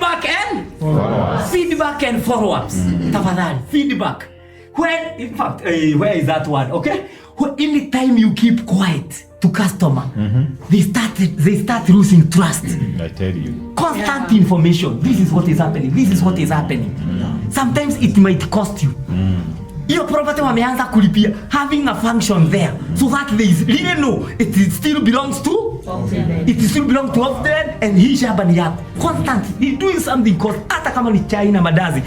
Feedback and follow-ups. Feedback and follow-ups. Tafadhali, feedback. When, in fact, where is that word? Okay? Anytime you keep quiet to customer, they start losing trust. I tell you. Constant information. This is what is happening. This is what is happening. Sometimes it might cost you. Your property wameanza kulipia, having a function there, so that they really know it still belongs to Often and hii shamba ni yako. Constant, he doing something cause hata kama ni chai na madazi.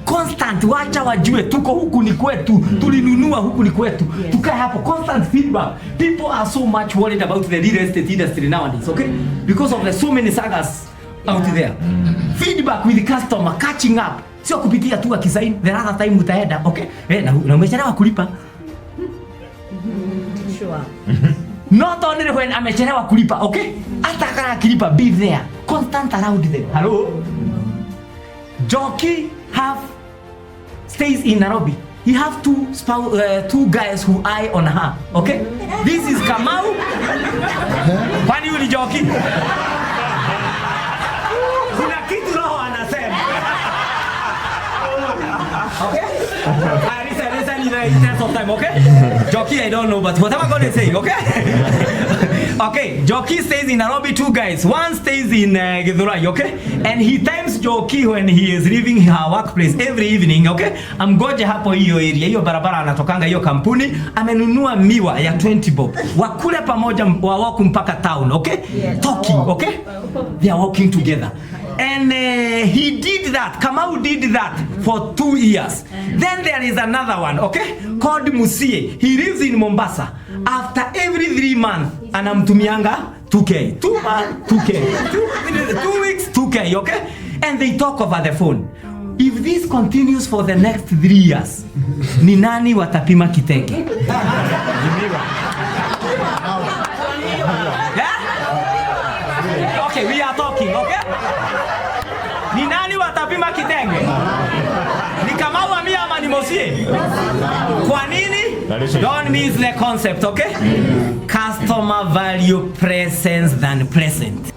Constant, wacha wajue tuko huku ni kwetu, tulinunua huku ni kwetu. Tukae hapo, constant feedback. People are so much worried about the real estate industry nowadays, okay? Because of the so many sagas out there. Feedback with the customer, catching up. Sio kupitia tu akisaini, the other time utaenda, okay? Na umechelewa kulipa. Sure. Not only when amechelewa kulipa, okay? Hata kama akilipa, be there. Constant around them. Hello? Jockey stays in Nairobi. He have two guys who eye on her, okay? This is Kamau. Kwani yule Jockey? Kuna kitu roho anasema. Okay? Listen in the interest of time, okay? Jockey, I don't know, but what am I going to say, okay? Okay, Jockey stays in Nairobi, two guys. One stays in Githurai, okay? And he times Jockey when he is leaving her workplace every evening, okay? Amgoje hapo hiyo area, hiyo barabara anatokanga hiyo kampuni, amenunua miwa ya 20 bob. Wakule pamoja walk mpaka town, okay? Yes. Talking, okay? They are walking together. And he did that, Kamau did that for 2 years. Then there is another one, okay? Called Musie. He lives in Mombasa. After every 3 months, anamtumianga 2K. 2 months, 2K. 2 weeks, 2K, okay? And they talk over the phone. If this continues for the next 3 years, ni nani watapima kitenge? Yeah? Okay, we are talking, okay? Ni nani watapima kitenge? Ni Kamau amia ama ni Mosie? Kwa nini? Don't miss the concept, okay? Customer value presence than present.